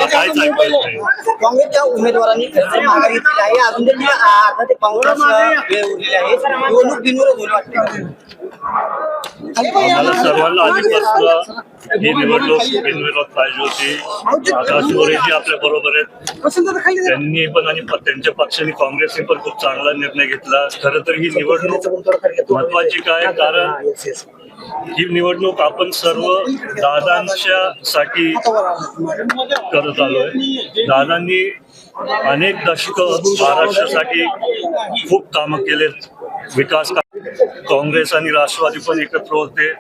काहीच ऐकत नाही. काँग्रेसच्या उमेदवारांनी खर्च माघार घेतली आहे. अजून देखील आता ते काँग्रेस वेळ उरलेली आहे. निवडणूक बिनविरोध होईल वाटते. आम्हाला सर्वांना आधीपासून ही निवडणूक बिनविरोध पाहिजे होती. आकाश मोरेजी आपल्या बरोबर आहेत. त्यांनी पण आणि त्यांच्या पक्षाने काँग्रेसने पण खूप चांगला निर्णय घेतला. खरं तर ही निवडणूक महत्वाची काय, कारण ही निवडणूक आपण सर्व दादांच्या साठी करत आलोय. दादांनी अनेक दशक महाराष्ट्रासाठी खूप कामं केलेत. विकास काँग्रेस आणि राष्ट्रवादी पण एकत्र होते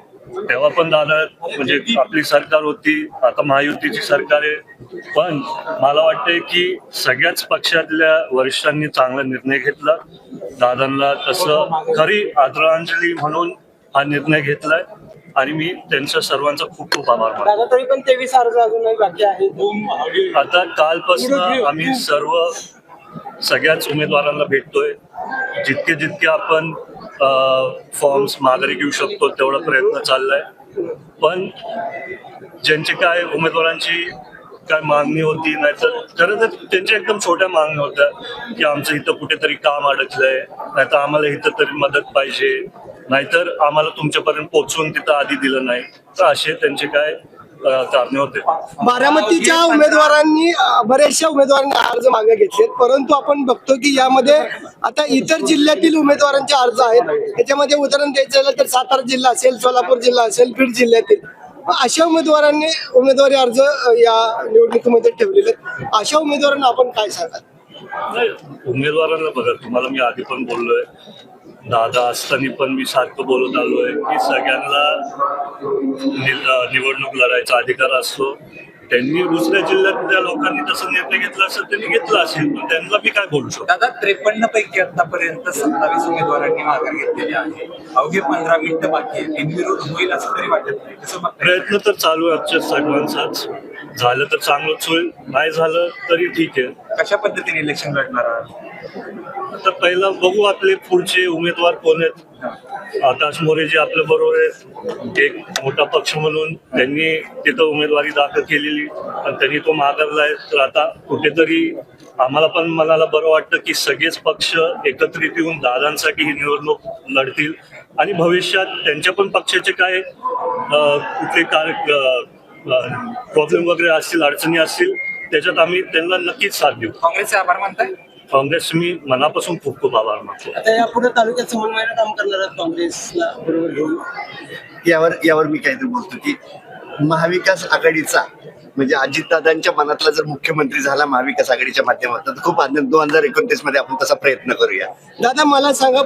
तेव्हा पण दादा म्हणजे आपली सरकार होती, आता महायुतीची सरकार आहे. पण मला वाटतंय की सगळ्याच पक्षातल्या वरिष्ठांनी चांगला निर्णय घेतला. दादांना तसं खरी आदरांजली म्हणून हा निर्णय घेतलाय आणि मी त्यांच्या सर्वांचा खूप खूप आभार मानतो. तरी पण 23 अर्ज अजूनही बाकी आहे. आता कालपासून आम्ही सर्व सगळ्याच उमेदवारांना भेटतोय. जितके आपण फॉर्म्स माघारी घेऊ शकतो तेवढा प्रयत्न चाललाय. पण ज्यांचे काय उमेदवारांची काय मागणी होती, नाहीतर खरं तर त्यांच्या एकदम छोट्या मागण्या होत्या की आमचं इथं कुठेतरी काम अडकलंय, नाहीतर आम्हाला इथं तरी मदत पाहिजे, नाहीतर आम्हाला तुमच्यापर्यंत पोहोचवून तिथं आधी दिलं नाही, तर असे त्यांचे काय कारणे होते. बारामतीच्या उमेदवारांनी बऱ्याचशा उमेदवारांनी अर्ज मागे घेतलेत, परंतु आपण बघतो की यामध्ये आता इतर जिल्ह्यातील उमेदवारांचे अर्ज आहेत. त्याच्यामध्ये उदाहरण द्यायचं झालं तर सातारा जिल्हा असेल, सोलापूर जिल्हा असेल, बीड जिल्ह्यातील अशा उमेदवारांनी उमेदवारी अर्ज या निवडणुकीमध्ये ठेवलेले आहेत. अशा उमेदवारांना आपण काय सांगाल? नाही, उमेदवारांना बघा, तुम्हाला मी आधी पण बोललोय, दादा असताना पण मी सारखं बोलत आलोय की सगळ्यांना निवडणूक लढायचा अधिकार असतो. त्यांनी दुसऱ्या जिल्ह्यातल्या लोकांनी तसं निर्णय घेतला असेल, त्यांनी घेतला असेल, पण त्यांना मी काय बोलू शकतो. दादा 53 पैकी आतापर्यंत 27 उमेदवारांनी माघार घेतलेली आहे. अवघे 15 मिनिटं बाकी आहे. बिनविरोध होईल असं तरी वाटत नाही. प्रयत्न तर चालू आहे आमच्या सर्वांचाच. झालं तर चांगलंच होईल, नाही झालं तरी ठीक आहे. कशा पद्धतीने इलेक्शन लढणार आहात? आता पहिला बघू आपले पुढचे उमेदवार कोण आहेत. आकाश मोरेजी आपल्या बरोबर आहेत. एक मोठा पक्ष म्हणून त्यांनी तिथं उमेदवारी दाखल केलेली, पण त्यांनी तो माघारलाय. तर आता कुठेतरी आम्हाला पण मनाला बरं वाटतं की सगळेच पक्ष एकत्रित येऊन दादांसाठी ही निवडणूक लढतील आणि भविष्यात त्यांच्या पण पक्षाचे काय कुठले प्रॉब्लेम वगैरे असतील, अडचणी असतील, त्याच्यात आम्ही त्यांना नक्कीच साथ देऊ. काँग्रेसचे आभार मानताय? काँग्रेस मी मनापासून खूप खूप आभार मानतो. आता यापुढे तालुक्यात समन्वयाने काम करणार आहेत काँग्रेसला बरोबर घेऊन. यावर मी काहीतरी बोलतो की महाविकास आघाडीचा म्हणजे अजितदादांच्या मनातला जर मुख्यमंत्री झाला महाविकास आघाडीच्या माध्यमातून तर खूप आनंद. 2029 मध्ये आपण तसा प्रयत्न करूया. दादा मला सांगा,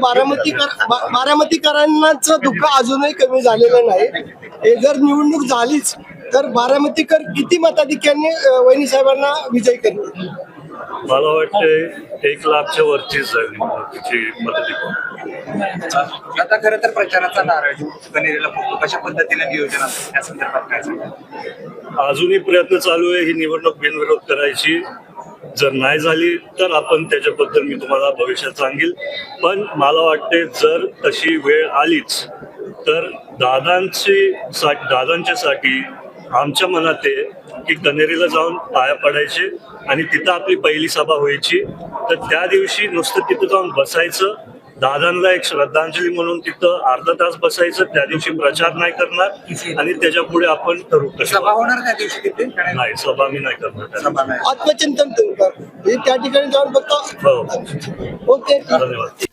बारामतीकरांचं दुःख अजूनही कमी झालेलं नाही. हे जर निवडणूक झालीच तर बारामतीकर किती मताधिक्याने वहिनी साहेबांना विजयी करतील? मला वाटतं 1,00,000च्या वरतीच जाईल मताधिक्य. आता खरं तर प्रचाराचा नारळ कनेरीला फुटतो. कशा पद्धतीने नियोजन असेल त्या संदर्भात काय सांगा? अजूनही प्रयत्न चालू आहे ही निवडणूक बिनविरोध करायची. जर नाही झाली तर आपण त्याच्याबद्दल मी तुम्हाला भविष्यात सांगेल. पण मला वाटते जर तशी वेळ आलीच तर दादांच्यासाठी आमच्या मनात आहे की कनेरीला जाऊन पाया पडायचे आणि तिथं आपली पहिली सभा व्हायची. तर त्या दिवशी नुसतं तिथं जाऊन बसायचं, दादांना एक श्रद्धांजली म्हणून तिथं अर्धा तास बसायचं. त्या दिवशी प्रचार नाही करणार आणि त्याच्या पुढे आपण ठरवू. सभा होणार त्या दिवशी तिथे? नाही, सभा मी नाही करणार. आत्मचिंतन त्या ठिकाणी जाऊन बघतो. हो, ओके, धन्यवाद.